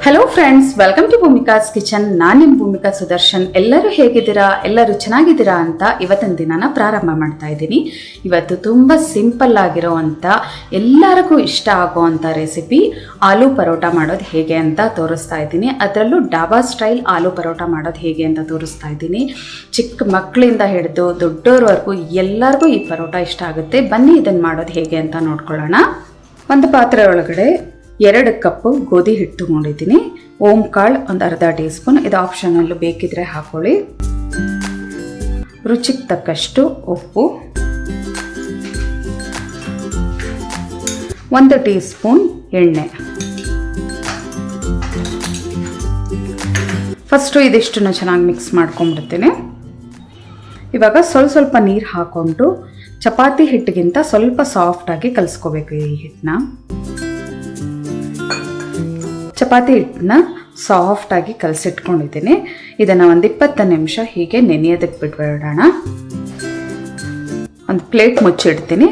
Hello friends, welcome to Bhoomika's kitchen. ನಾನು ನಿಮ್ಮ ಭೂಮಿಕಾ ಸುದರ್ಶನ್. ಎಲ್ಲರೂ ಹೇಗಿದ್ದೀರಾ? ಎಲ್ಲರೂ ಚೆನ್ನಾಗಿದ್ದೀರಾ ಅಂತ ಇವತ್ತಿನ ದಿನನ ಪ್ರಾರಂಭ ಮಾಡ್ತಾ ಇದ್ದೀನಿ. ಇವತ್ತು ತುಂಬ ಸಿಂಪಲ್ ಆಗಿರೋವಂಥ ಎಲ್ಲರಿಗೂ ಇಷ್ಟ ಆಗೋವಂಥ ರೆಸಿಪಿ ಆಲೂ ಪರೋಟ ಮಾಡೋದು ಹೇಗೆ ಅಂತ ತೋರಿಸ್ತಾ ಇದ್ದೀನಿ. ಅದರಲ್ಲೂ ಡಾಬಾ ಸ್ಟೈಲ್ ಆಲೂ ಪರೋಟ ಮಾಡೋದು ಹೇಗೆ ಅಂತ ತೋರಿಸ್ತಾ ಇದ್ದೀನಿ. ಚಿಕ್ಕ ಮಕ್ಕಳಿಂದ ಹಿಡಿದು ದೊಡ್ಡೋರ್ವರೆಗೂ ಎಲ್ಲರಿಗೂ ಈ ಪರೋಟ ಇಷ್ಟ ಆಗುತ್ತೆ. ಬನ್ನಿ ಇದನ್ನು ಮಾಡೋದು ಹೇಗೆ ಅಂತ ನೋಡ್ಕೊಳ್ಳೋಣ. ಒಂದು ಪಾತ್ರೆ ಒಳಗಡೆ 2 ಕಪ್ ಗೋಧಿ ಹಿಟ್ಟು ತಗೊಂಡಿದ್ದೀನಿ. ಓಂ ಕಾಳು ಒಂದು ಅರ್ಧ ಟೀ ಸ್ಪೂನ್, ಇದು ಆಪ್ಷನಲ್ಲು, ಬೇಕಿದ್ರೆ ಹಾಕೊಳ್ಳಿ. ರುಚಿಗೆ ತಕ್ಕಷ್ಟು ಉಪ್ಪು, 1 ಟೀ ಸ್ಪೂನ್ ಎಣ್ಣೆ. ಫಸ್ಟು ಇದಿಷ್ಟನ್ನು ಚೆನ್ನಾಗಿ ಮಿಕ್ಸ್ ಮಾಡ್ಕೊಂಡ್ಬಿಡ್ತೀನಿ. ಇವಾಗ ಸ್ವಲ್ಪ ನೀರು ಹಾಕ್ಕೊಂಡು ಚಪಾತಿ ಹಿಟ್ಟಿಗಿಂತ ಸ್ವಲ್ಪ ಸಾಫ್ಟಾಗಿ ಕಲಿಸ್ಕೋಬೇಕು ಈ ಹಿಟ್ಟನ್ನ. ಚಪಾತಿ ಹಿಟ್ಟನ್ನ ಸಾಫ್ಟಾಗಿ ಕಲಸಿಟ್ಕೊಂಡಿದ್ದೀನಿ. ಇದನ್ನು ಒಂದು 20 ನಿಮಿಷ ಹೀಗೆ ನೆನೆಯೋದಕ್ಕೆ ಬಿಟ್ಬಿಡೋಣ. ಒಂದು ಪ್ಲೇಟ್ ಮುಚ್ಚಿಡ್ತೀನಿ.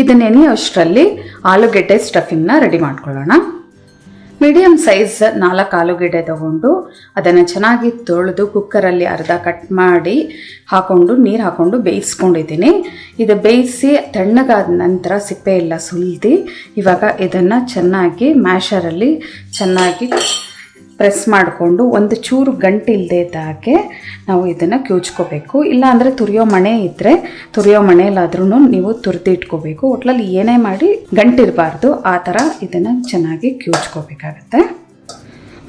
ಇದು ನೆನೆಯೋಷ್ಟರಲ್ಲಿ ಆಲೂಗೆಡ್ಡೆ ಸ್ಟಫಿಂಗ್ನ ರೆಡಿ ಮಾಡ್ಕೊಳ್ಳೋಣ. ಮೀಡಿಯಮ್ ಸೈಜ್ 4 ಆಲೂಗೆಡ್ಡೆ ತಗೊಂಡು ಅದನ್ನು ಚೆನ್ನಾಗಿ ತೊಳೆದು ಕುಕ್ಕರಲ್ಲಿ ಅರ್ಧ ಕಟ್ ಮಾಡಿ ಹಾಕ್ಕೊಂಡು ನೀರು ಹಾಕ್ಕೊಂಡು ಬೇಯಿಸ್ಕೊಂಡಿದ್ದೀನಿ. ಇದು ಬೇಯಿಸಿ ತಣ್ಣಗಾದ ನಂತರ ಸಿಪ್ಪೆ ಎಲ್ಲ ಸುಲಿದು ಇವಾಗ ಇದನ್ನು ಚೆನ್ನಾಗಿ ಮ್ಯಾಶರಲ್ಲಿ ಚೆನ್ನಾಗಿ ಪ್ರೆಸ್ ಮಾಡಿಕೊಂಡು ಒಂದು ಚೂರು ಗಂಟಿಲ್ಲದೆ ಇದ್ದಾಗೆ ನಾವು ಇದನ್ನು ಕ್ಯೂಚ್ಕೋಬೇಕು. ಇಲ್ಲಾಂದರೆ ತುರಿಯೋ ಮಣೆ ಇದ್ದರೆ ತುರಿಯೋ ಮಣೆಯಲ್ಲಾದ್ರೂ ನೀವು ತುರಿದು ಇಟ್ಕೋಬೇಕು. ಒಟ್ಲಲ್ಲಿ ಏನೇ ಮಾಡಿ ಗಂಟಿರಬಾರ್ದು, ಆ ಥರ ಇದನ್ನು ಚೆನ್ನಾಗಿ ಕ್ಯೂಚ್ಕೋಬೇಕಾಗತ್ತೆ.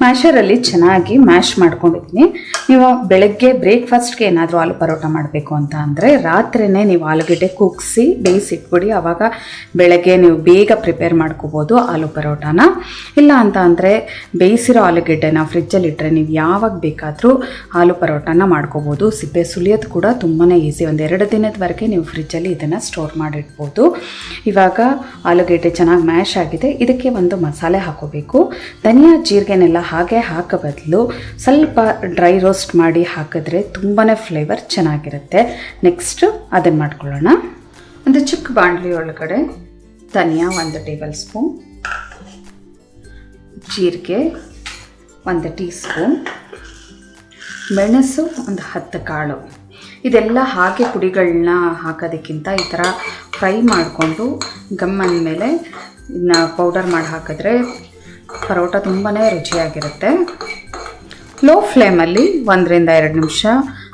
ಮ್ಯಾಶರಲ್ಲಿ ಚೆನ್ನಾಗಿ ಮ್ಯಾಶ್ ಮಾಡ್ಕೊಂಡಿದ್ದೀನಿ. ನೀವು ಬೆಳಗ್ಗೆ ಬ್ರೇಕ್ಫಾಸ್ಟ್ಗೆ ಏನಾದರೂ ಆಲೂ ಪರೋಟ ಮಾಡಬೇಕು ಅಂತ ಅಂದರೆ ರಾತ್ರಿಯೇ ನೀವು ಆಲೂಗೆಡ್ಡೆ ಕುಗ್ಸಿ ಬೇಯಿಸಿಟ್ಬಿಡಿ. ಆವಾಗ ಬೆಳಗ್ಗೆ ನೀವು ಬೇಗ ಪ್ರಿಪೇರ್ ಮಾಡ್ಕೋಬೋದು ಆಲೂ ಪರೋಟಾನ. ಇಲ್ಲ ಅಂತ ಅಂದರೆ ಬೇಯಿಸಿರೋ ಆಲೂಗೆಡ್ಡೆನ ಫ್ರಿಜ್ಜಲ್ಲಿ ಇಟ್ಟರೆ ನೀವು ಯಾವಾಗ ಬೇಕಾದರೂ ಆಲೂ ಪರೋಟಾನ ಮಾಡ್ಕೋಬೋದು. ಸಿಪ್ಪೆ ಸುಲಿಯೋದು ಕೂಡ ತುಂಬಾ ಈಸಿ. ಒಂದು 2 ದಿನದವರೆಗೆ ನೀವು ಫ್ರಿಜ್ಜಲ್ಲಿ ಇದನ್ನು ಸ್ಟೋರ್ ಮಾಡಿಡ್ಬೋದು. ಇವಾಗ ಆಲೂಗೆಡ್ಡೆ ಚೆನ್ನಾಗಿ ಮ್ಯಾಶ್ ಆಗಿದೆ. ಇದಕ್ಕೆ ಒಂದು ಮಸಾಲೆ ಹಾಕೋಬೇಕು. ಧನಿಯಾ ಜೀರಿಗೆನೆಲ್ಲ ಹಾಗೆ ಹಾಕೋ ಬದಲು ಸ್ವಲ್ಪ ಡ್ರೈ ರೋಸ್ಟ್ ಮಾಡಿ ಹಾಕಿದ್ರೆ ತುಂಬಾ ಫ್ಲೇವರ್ ಚೆನ್ನಾಗಿರುತ್ತೆ. ನೆಕ್ಸ್ಟು ಅದನ್ನು ಮಾಡ್ಕೊಳ್ಳೋಣ. ಒಂದು ಚಿಕ್ಕ ಬಾಣಲಿ ಒಳಗಡೆ ಧನಿಯಾ 1 ಟೇಬಲ್ ಸ್ಪೂನ್, ಜೀರಿಗೆ 1 ಟೀ ಸ್ಪೂನ್, ಮೆಣಸು ಒಂದು 10 ಕಾಳು. ಇದೆಲ್ಲ ಹಾಗೆ ಪುಡಿಗಳನ್ನ ಹಾಕೋದಕ್ಕಿಂತ ಈ ಥರ ಫ್ರೈ ಮಾಡಿಕೊಂಡು ಗಮ್ಮನ ಮೇಲೆ ಇದನ್ನ ಪೌಡರ್ ಮಾಡಿ ಹಾಕಿದ್ರೆ ಪರೋಟ ತುಂಬಾ ರುಚಿಯಾಗಿರುತ್ತೆ. ಲೋ ಫ್ಲೇಮಲ್ಲಿ 1 ರಿಂದ 2 ನಿಮಿಷ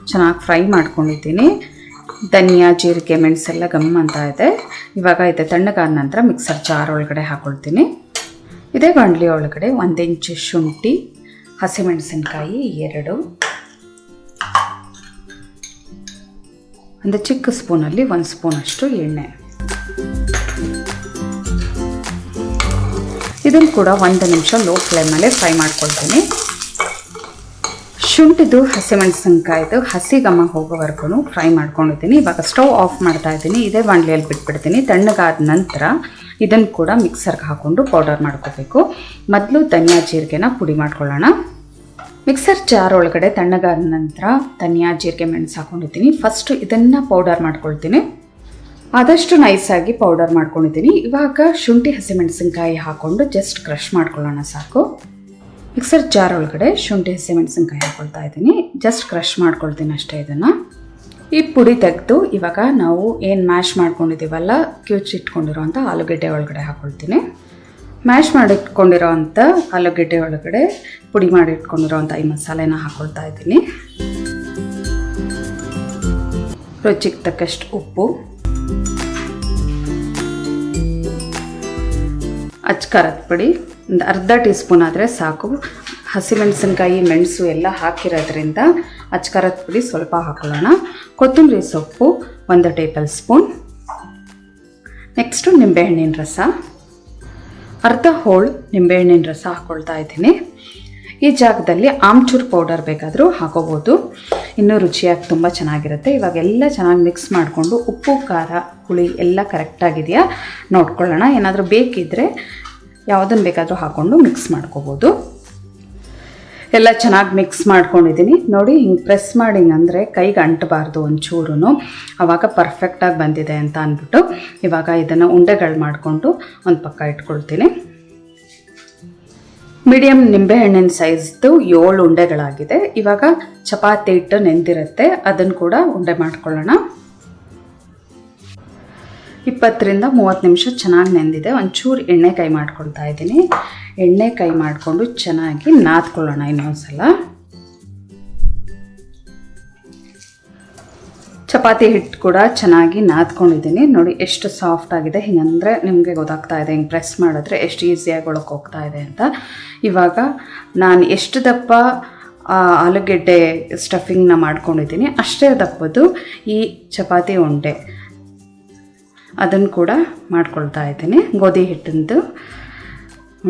ಚೆನ್ನಾಗಿ ಫ್ರೈ ಮಾಡ್ಕೊಂಡಿದ್ದೀನಿ. ಧನಿಯಾ ಜೀರಿಗೆ ಮೆಣಸೆಲ್ಲ ಗಮ್ ಅಂತ ಇದೆ. ಇವಾಗ ಇದು ತಣ್ಣಗಾದ ನಂತರ ಮಿಕ್ಸರ್ ಜಾರ್ ಒಳಗಡೆ ಹಾಕ್ಕೊಳ್ತೀನಿ. ಇದೇ ಬಾಣಲಿ ಒಳಗಡೆ 1 ಇಂಚು ಶುಂಠಿ, ಹಸಿಮೆಣಸಿನ್ಕಾಯಿ 2, ಒಂದು ಚಿಕ್ಕ ಸ್ಪೂನಲ್ಲಿ 1 ಸ್ಪೂನಷ್ಟು ಎಣ್ಣೆ. ಇದನ್ನು ಕೂಡ 1 ನಿಮಿಷ ಲೋ ಫ್ಲೇಮಲ್ಲೇ ಫ್ರೈ ಮಾಡ್ಕೊಳ್ತೀನಿ. ಶುಂಠಿದು ಹಸಿಮೆಣಸಿನ್ಕಾಯಿದು ಹಸಿ ಘಮ ಹೋಗೋವರೆಗೂ ಫ್ರೈ ಮಾಡ್ಕೊಂಡಿದ್ದೀನಿ. ಇವಾಗ ಸ್ಟವ್ ಆಫ್ ಮಾಡ್ತಾ ಇದ್ದೀನಿ. ಇದೇ ಬಾಣಲಿಯಲ್ಲಿ ಬಿಟ್ಬಿಡ್ತೀನಿ. ತಣ್ಣಗಾದ ನಂತರ ಇದನ್ನು ಕೂಡ ಮಿಕ್ಸರ್ಗೆ ಹಾಕ್ಕೊಂಡು ಪೌಡರ್ ಮಾಡ್ಕೋಬೇಕು. ಮೊದಲು ಧನಿಯಾ ಜೀರಿಗೆನ ಪುಡಿ ಮಾಡ್ಕೊಳ್ಳೋಣ. ಮಿಕ್ಸರ್ ಜಾರ್ ಒಳಗಡೆ ತಣ್ಣಗಾದ ನಂತರ ಧನಿಯಾ ಜೀರಿಗೆ ಮೆಣಸು ಹಾಕ್ಕೊಂಡಿದ್ದೀನಿ. ಫಸ್ಟು ಇದನ್ನು ಪೌಡರ್ ಮಾಡ್ಕೊಳ್ತೀನಿ. ಆದಷ್ಟು ನೈಸಾಗಿ ಪೌಡರ್ ಮಾಡ್ಕೊಂಡಿದ್ದೀನಿ. ಇವಾಗ ಶುಂಠಿ ಹಸಿಮೆಣಸಿನ್ಕಾಯಿ ಹಾಕ್ಕೊಂಡು ಜಸ್ಟ್ ಕ್ರಷ್ ಮಾಡ್ಕೊಳ್ಳೋಣ ಸಾಕು. ಮಿಕ್ಸರ್ ಜಾರ್ ಒಳಗಡೆ ಶುಂಠಿ ಹಸಿಮೆಣಸಿನ್ಕಾಯಿ ಹಾಕ್ಕೊಳ್ತಾ ಇದ್ದೀನಿ. ಜಸ್ಟ್ ಕ್ರಷ್ ಮಾಡ್ಕೊಳ್ತೀನಿ ಅಷ್ಟೇ. ಇದನ್ನು ಈ ಪುಡಿ ತೆಗೆದು ಇವಾಗ ನಾವು ಏನು ಮ್ಯಾಶ್ ಮಾಡ್ಕೊಂಡಿದ್ದೀವಲ್ಲ, ಕ್ಯೂಚಿಟ್ಕೊಂಡಿರೋವಂಥ ಆಲೂಗೆಡ್ಡೆ ಒಳಗಡೆ ಹಾಕ್ಕೊಳ್ತೀನಿ. ಮ್ಯಾಶ್ ಮಾಡಿಟ್ಕೊಂಡಿರೋವಂಥ ಆಲೂಗೆಡ್ಡೆ ಒಳಗಡೆ ಪುಡಿ ಮಾಡಿಟ್ಕೊಂಡಿರೋವಂಥ ಈ ಮಸಾಲೆನ ಹಾಕ್ಕೊಳ್ತಾ ಇದ್ದೀನಿ. ರುಚಿಗೆ ತಕ್ಕಷ್ಟು ಉಪ್ಪು, ಅಚ್ಕಾರದ ಪುಡಿ ಒಂದು ಅರ್ಧ ಟೀ ಸ್ಪೂನ್ ಆದರೆ ಸಾಕು. ಹಸಿಮೆಣಸಿನ್ಕಾಯಿ ಮೆಣಸು ಎಲ್ಲ ಹಾಕಿರೋದ್ರಿಂದ ಅಚ್ಕಾರದ ಪುಡಿ ಸ್ವಲ್ಪ ಹಾಕೊಳ್ಳೋಣ. ಕೊತ್ತಂಬರಿ ಸೊಪ್ಪು 1 ಟೇಬಲ್ ಸ್ಪೂನ್. ನೆಕ್ಸ್ಟು ನಿಂಬೆಹಣ್ಣಿನ ರಸ, ಅರ್ಧ ಹೋಳು ನಿಂಬೆಹಣ್ಣಿನ ರಸ ಹಾಕ್ಕೊಳ್ತಾ ಇದ್ದೀನಿ. ಈ ಜಾಗದಲ್ಲಿ ಆಮ್ಚೂರು ಪೌಡರ್ ಬೇಕಾದರೂ ಹಾಕೋಬೋದು, ಇನ್ನೂ ರುಚಿಯಾಗಿ ತುಂಬ ಚೆನ್ನಾಗಿರುತ್ತೆ. ಇವಾಗೆಲ್ಲ ಚೆನ್ನಾಗಿ ಮಿಕ್ಸ್ ಮಾಡಿಕೊಂಡು ಉಪ್ಪು ಖಾರ ಹುಳಿ ಎಲ್ಲ ಕರೆಕ್ಟಾಗಿದೆಯಾ ನೋಡ್ಕೊಳ್ಳೋಣ. ಏನಾದರೂ ಬೇಕಿದ್ದರೆ ಯಾವುದನ್ನು ಬೇಕಾದರೂ ಹಾಕ್ಕೊಂಡು ಮಿಕ್ಸ್ ಮಾಡ್ಕೋಬೋದು. ಎಲ್ಲ ಚೆನ್ನಾಗಿ ಮಿಕ್ಸ್ ಮಾಡ್ಕೊಂಡಿದ್ದೀನಿ. ನೋಡಿ, ಹಿಂಗೆ ಪ್ರೆಸ್ ಮಾಡಿ ಅಂದರೆ ಕೈಗೆ ಅಂಟಬಾರ್ದು ಒಂಚೂರು, ಆವಾಗ ಪರ್ಫೆಕ್ಟಾಗಿ ಬಂದಿದೆ ಅಂತ ಅಂದ್ಬಿಟ್ಟು ಇವಾಗ ಇದನ್ನು ಉಂಡೆಗಳು ಮಾಡಿಕೊಂಡು ಒಂದು ಪಕ್ಕ ಇಟ್ಕೊಳ್ತೀನಿ. ಮೀಡಿಯಂ ನಿಂಬೆಹಣ್ಣಿನ ಸೈಜ್ದು 7 ಉಂಡೆಗಳಾಗಿದೆ. ಇವಾಗ ಚಪಾತಿ ಹಿಟ್ಟು ನೆಂದಿರುತ್ತೆ, ಅದನ್ನು ಕೂಡ ಉಂಡೆ ಮಾಡ್ಕೊಳ್ಳೋಣ. 20ರಿಂದ 30 ನಿಮಿಷ ಚೆನ್ನಾಗಿ ನೆಂದಿದೆ. ಒಂಚೂರು ಎಣ್ಣೆ ಕೈ ಮಾಡ್ಕೊಳ್ತಾ ಇದ್ದೀನಿ. ಎಣ್ಣೆ ಕೈ ಮಾಡಿಕೊಂಡು ಚೆನ್ನಾಗಿ ನಾದ್ಕೊಳ್ಳೋಣ ಇನ್ನೊಂದ್ಸಲ. ಚಪಾತಿ ಹಿಟ್ಟು ಕೂಡ ಚೆನ್ನಾಗಿ ನಾದ್ಕೊಂಡಿದ್ದೀನಿ. ನೋಡಿ ಎಷ್ಟು ಸಾಫ್ಟ್ ಆಗಿದೆ. ಹಿಂಗಂದರೆ ನಿಮಗೆ ಗೊತ್ತಾಗ್ತಾ ಇದೆ, ಹಿಂಗೆ ಪ್ರೆಸ್ ಮಾಡಿದ್ರೆ ಎಷ್ಟು ಈಸಿಯಾಗಿ ಒಳಗೆ ಹೋಗ್ತಾ ಇದೆ ಅಂತ. ಇವಾಗ ನಾನು ಎಷ್ಟು ದಪ್ಪ ಆಲೂಗೆಡ್ಡೆ ಸ್ಟಫಿಂಗ್ನ ಮಾಡ್ಕೊಂಡಿದ್ದೀನಿ ಅಷ್ಟೇ ದಪ್ಪದ್ದು ಈ ಚಪಾತಿ ಉಂಡೆ, ಅದನ್ನು ಕೂಡ ಮಾಡ್ಕೊಳ್ತಾ ಇದ್ದೀನಿ. ಗೋಧಿ ಹಿಟ್ಟಿಂದು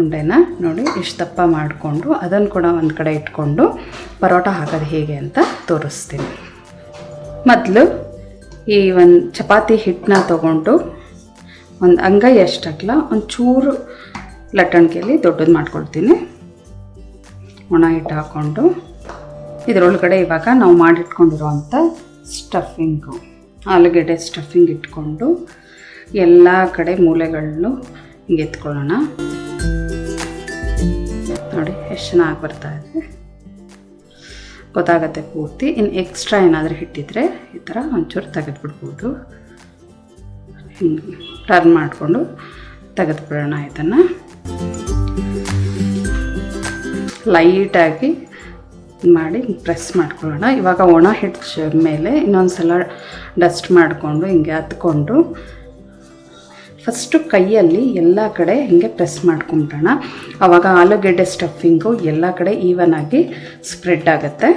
ಉಂಡೆನ ನೋಡಿ ಇಷ್ಟು ದಪ್ಪ ಮಾಡಿಕೊಂಡು ಅದನ್ನು ಕೂಡ ಒಂದು ಕಡೆ ಇಟ್ಕೊಂಡು ಪರೋಟ ಹಾಕೋದು ಹೇಗೆ ಅಂತ ತೋರಿಸ್ತೀನಿ. ಮೊದಲು ಈ ಒಂದು ಚಪಾತಿ ಹಿಟ್ಟನ್ನ ತೊಗೊಂಡು ಒಂದು ಅಂಗೈ ಅಷ್ಟಲ್ಲ ಒಂಚೂರು ಲಟ್ಟಣಿಕೆಯಲ್ಲಿ ದೊಡ್ಡದು ಮಾಡ್ಕೊಳ್ತೀನಿ. ಒಣ ಹಿಟ್ಟು ಹಾಕ್ಕೊಂಡು ಇದರೊಳಗಡೆ ಇವಾಗ ನಾವು ಮಾಡಿಟ್ಕೊಂಡಿರೋವಂಥ ಸ್ಟಫಿಂಗು, ಆಲೂಗೆಡ್ಡೆ ಸ್ಟಫಿಂಗ್ ಇಟ್ಕೊಂಡು ಎಲ್ಲ ಕಡೆ ಮೂಲೆಗಳನ್ನು ಹಿಂಗೆ ಎತ್ಕೊಳ್ಳೋಣ. ನೋಡಿ ಎಷ್ಟು ಚೆನ್ನಾಗಿ ಬರ್ತಾ ಇದೆ, ಗೊತ್ತಾಗತ್ತೆ ಪೂರ್ತಿ. ಇನ್ನು ಎಕ್ಸ್ಟ್ರಾ ಏನಾದರೂ ಹಿಟ್ಟಿದ್ರೆ ಈ ಥರ ಒಂಚೂರು ತೆಗೆದುಬಿಡ್ಬೋದು. ಹಿಂಗೆ ಟರ್ನ್ ಮಾಡಿಕೊಂಡು ತೆಗೆದುಬಿಡೋಣ. ಇದನ್ನು ಲೈಟಾಗಿ ಮಾಡಿ ಪ್ರೆಸ್ ಮಾಡ್ಕೊಳ್ಳೋಣ. ಇವಾಗ ಒಣ ಹಿಟ್ಟು ಮೇಲೆ ಇನ್ನೊಂದು ಸಲ ಡಸ್ಟ್ ಮಾಡಿಕೊಂಡು ಹಿಂಗೆ ಹತ್ಕೊಂಡು ಫಸ್ಟು ಕೈಯಲ್ಲಿ ಎಲ್ಲ ಕಡೆ ಹಿಂಗೆ ಪ್ರೆಸ್ ಮಾಡ್ಕೊಂಬಿಡೋಣ. ಆವಾಗ ಆಲೂಗೆಡ್ಡೆ ಸ್ಟಫಿಂಗು ಎಲ್ಲ ಕಡೆ ಈವನ್ ಆಗಿ ಸ್ಪ್ರೆಡ್ ಆಗುತ್ತೆ.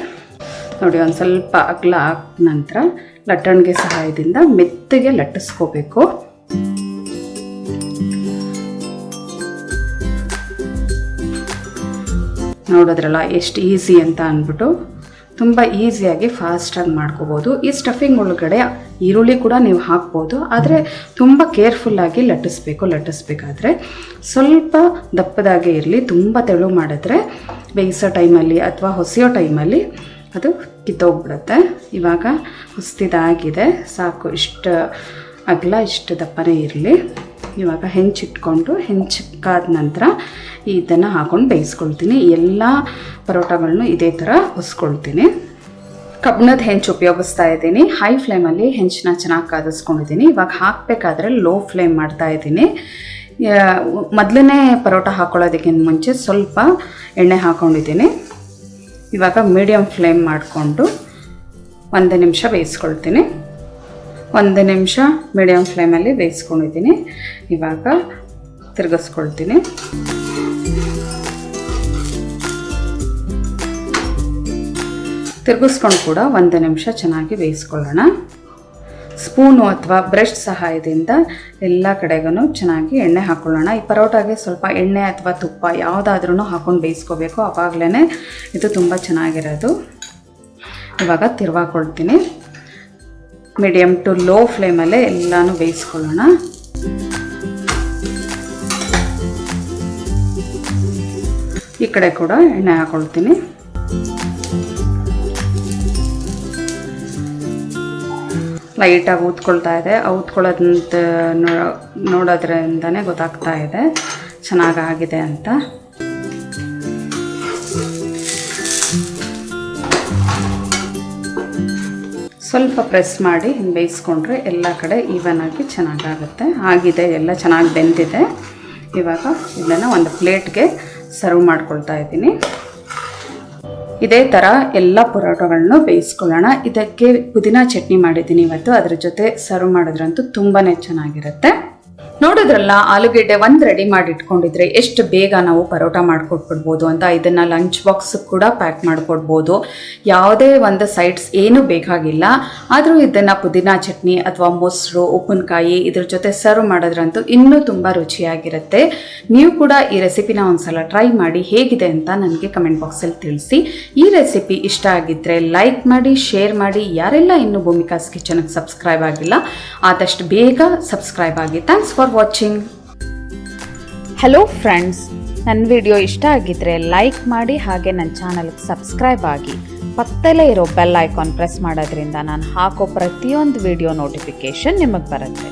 ನೋಡಿ ಒಂದು ಸ್ವಲ್ಪ ಅಗಲ ಹಾಕಿದ ನಂತರ ಲಟ್ಟಣಿಗೆ ಸಹಾಯದಿಂದ ಮೆತ್ತಗೆ ಲಟ್ಟಿಸ್ಕೋಬೇಕು. ನೋಡಿದ್ರಲ್ಲ ಎಷ್ಟು ಈಸಿ ಅಂತ ಅಂದ್ಬಿಟ್ಟು ತುಂಬ ಈಸಿಯಾಗಿ ಫಾಸ್ಟಾಗಿ ಮಾಡ್ಕೋಬೋದು. ಈ ಸ್ಟಫಿಂಗ್ ಒಳಗಡೆ ಈರುಳ್ಳಿ ಕೂಡ ನೀವು ಹಾಕ್ಬೋದು, ಆದರೆ ತುಂಬ ಕೇರ್ಫುಲ್ಲಾಗಿ ಲಟ್ಟಿಸ್ಬೇಕಾದ್ರೆ ಸ್ವಲ್ಪ ದಪ್ಪದಾಗೆ ಇರಲಿ. ತುಂಬ ತೆಳು ಮಾಡಿದ್ರೆ ಬೇಯಿಸೋ ಟೈಮಲ್ಲಿ ಅಥವಾ ಹೊಸೆಯೋ ಟೈಮಲ್ಲಿ ಅದು ಕಿತ್ತೋಗ್ಬಿಡುತ್ತೆ. ಇವಾಗ ಹೊಸ್ತಿದಾಗಿದೆ ಸಾಕು, ಇಷ್ಟು ಅಗಲ ಇಷ್ಟು ದಪ್ಪನೇ ಇರಲಿ. ಇವಾಗ ಹೆಂಚಿಟ್ಕೊಂಡು ಹೆಂಚಕ್ಕಾದ ನಂತರ ಇದನ್ನು ಹಾಕೊಂಡು ಬೇಯಿಸ್ಕೊಳ್ತೀನಿ. ಎಲ್ಲ ಪರೋಟಗಳನ್ನು ಇದೇ ಥರ ಹೊಸ್ಕೊಳ್ತೀನಿ. ಕಬ್ಬಿಣದ ಹೆಂಚು ಉಪಯೋಗಿಸ್ತಾ ಇದ್ದೀನಿ. ಹೈ ಫ್ಲೇಮಲ್ಲಿ ಹೆಂಚನ್ನ ಚೆನ್ನಾಗಿ ಕಾದಿಸ್ಕೊಂಡಿದ್ದೀನಿ. ಇವಾಗ ಹಾಕಬೇಕಾದ್ರೆ ಲೋ ಫ್ಲೇಮ್ ಮಾಡ್ತಾ ಇದ್ದೀನಿ. ಮೊದಲನೇ ಪರೋಟ ಹಾಕ್ಕೊಳ್ಳೋದಕ್ಕಿಂತ ಮುಂಚೆ ಸ್ವಲ್ಪ ಎಣ್ಣೆ ಹಾಕ್ಕೊಂಡಿದ್ದೀನಿ. ಇವಾಗ ಮೀಡಿಯಮ್ ಫ್ಲೇಮ್ ಮಾಡಿಕೊಂಡು 1 ನಿಮಿಷ ಬೇಯಿಸ್ಕೊಳ್ತೀನಿ. 1 ನಿಮಿಷ ಮೀಡಿಯಮ್ ಫ್ಲೇಮಲ್ಲಿ ಬೇಯಿಸ್ಕೊಂಡಿದ್ದೀನಿ. ಇವಾಗ ತಿರುಗಿಸ್ಕೊಳ್ತೀನಿ. ತಿರುಗಿಸ್ಕೊಂಡು ಕೂಡ 1 ನಿಮಿಷ ಚೆನ್ನಾಗಿ ಬೇಯಿಸ್ಕೊಳ್ಳೋಣ. ಸ್ಪೂನು ಅಥವಾ ಬ್ರಷ್ ಸಹಾಯದಿಂದ ಎಲ್ಲ ಕಡೆಗೂ ಚೆನ್ನಾಗಿ ಎಣ್ಣೆ ಹಾಕ್ಕೊಳ್ಳೋಣ. ಈ ಪರೋಟಾಗೆ ಸ್ವಲ್ಪ ಎಣ್ಣೆ ಅಥವಾ ತುಪ್ಪ ಯಾವುದಾದ್ರೂ ಹಾಕ್ಕೊಂಡು ಬೇಯಿಸ್ಕೋಬೇಕು, ಆವಾಗಲೇ ಇದು ತುಂಬ ಚೆನ್ನಾಗಿರೋದು. ಇವಾಗ ತಿರುವಾಕೊಳ್ತೀನಿ. ಮೀಡಿಯಮ್ ಟು ಲೋ ಫ್ಲೇಮಲ್ಲೇ ಎಲ್ಲನೂ ಬೇಯಿಸ್ಕೊಳ್ಳೋಣ. ಈ ಕಡೆ ಕೂಡ ಎಣ್ಣೆ ಹಾಕ್ಕೊಳ್ತೀನಿ. ಲೈಟಾಗಿ ಊದ್ಕೊಳ್ತಾ ಇದೆ. ಊದ್ಕೊಳ್ಳೋದಂತ ನೋಡೋದ್ರಿಂದನೇ ಗೊತ್ತಾಗ್ತಾ ಇದೆ ಚೆನ್ನಾಗಾಗಿದೆ ಅಂತ. ಸ್ವಲ್ಪ ಪ್ರೆಸ್ ಮಾಡಿ ಬೇಯಿಸ್ಕೊಂಡ್ರೆ ಎಲ್ಲ ಕಡೆ ಈವನ್ ಆಗಿ ಚೆನ್ನಾಗಾಗುತ್ತೆ. ಆಗಿದೆ, ಎಲ್ಲ ಚೆನ್ನಾಗಿ ಬೆಂದಿದೆ. ಇವಾಗ ಇದನ್ನು ಒಂದು ಪ್ಲೇಟ್ಗೆ ಸರ್ವ್ ಮಾಡ್ಕೊಳ್ತಾ ಇದ್ದೀನಿ. ಇದೇ ಥರ ಎಲ್ಲ ಪರೋಟಗಳನ್ನು ಬೇಯಿಸ್ಕೊಳ್ಳೋಣ. ಇದಕ್ಕೆ ಪುದೀನ ಚಟ್ನಿ ಮಾಡಿದ್ದೀನಿ ಇವತ್ತು, ಅದ್ರ ಜೊತೆ ಸರ್ವ್ ಮಾಡಿದ್ರಂತೂ ತುಂಬಾ ಚೆನ್ನಾಗಿರುತ್ತೆ. ನೋಡಿದ್ರಲ್ಲ, ಆಲೂಗೆಡ್ಡೆ ಒಂದು ರೆಡಿ ಮಾಡಿ ಇಟ್ಕೊಂಡಿದ್ರೆ ಎಷ್ಟು ಬೇಗ ನಾವು ಪರೋಟ ಮಾಡಿಕೊಟ್ಬಿಡ್ಬೋದು ಅಂತ. ಇದನ್ನು ಲಂಚ್ ಬಾಕ್ಸ್ ಕೂಡ ಪ್ಯಾಕ್ ಮಾಡಿಕೊಡ್ಬೋದು. ಯಾವುದೇ ಒಂದು ಸೈಡ್ಸ್ ಏನೂ ಬೇಕಾಗಿಲ್ಲ. ಆದರೂ ಇದನ್ನು ಪುದೀನ ಚಟ್ನಿ ಅಥವಾ ಮೊಸರು, ಉಪ್ಪಿನಕಾಯಿ ಇದ್ರ ಜೊತೆ ಸರ್ವ್ ಮಾಡೋದ್ರಂತೂ ಇನ್ನೂ ತುಂಬ ರುಚಿಯಾಗಿರುತ್ತೆ. ನೀವು ಕೂಡ ಈ ರೆಸಿಪಿನ ಒಂದ್ಸಲ ಟ್ರೈ ಮಾಡಿ ಹೇಗಿದೆ ಅಂತ ನನಗೆ ಕಮೆಂಟ್ ಬಾಕ್ಸಲ್ಲಿ ತಿಳಿಸಿ. ಈ ರೆಸಿಪಿ ಇಷ್ಟ ಆಗಿದ್ದರೆ ಲೈಕ್ ಮಾಡಿ, ಶೇರ್ ಮಾಡಿ. ಯಾರೆಲ್ಲ ಇನ್ನೂ ಭೂಮಿಕಾಸ್ ಕಿಚನ್ಗೆ ಸಬ್ಸ್ಕ್ರೈಬ್ ಆಗಿಲ್ಲ ಆದಷ್ಟು ಬೇಗ ಸಬ್ಸ್ಕ್ರೈಬ್ ಆಗಿ. Thanks for watching. Hello friends, ನನ್ನ ವಿಡಿಯೋ ಇಷ್ಟ ಆಗಿದ್ದರೆ ಲೈಕ್ ಮಾಡಿ, ಹಾಗೆ ನನ್ನ ಚಾನಲ್ಗೆ ಸಬ್ಸ್ಕ್ರೈಬ್ ಆಗಿ. ಪಕ್ಕದಲ್ಲೇ ಇರೋ ಬೆಲ್ ಐಕಾನ್ ಪ್ರೆಸ್ ಮಾಡೋದ್ರಿಂದ ನಾನು ಹಾಕೋ ಪ್ರತಿಯೊಂದು ವಿಡಿಯೋ ನೋಟಿಫಿಕೇಷನ್ ನಿಮಗೆ ಬರುತ್ತೆ.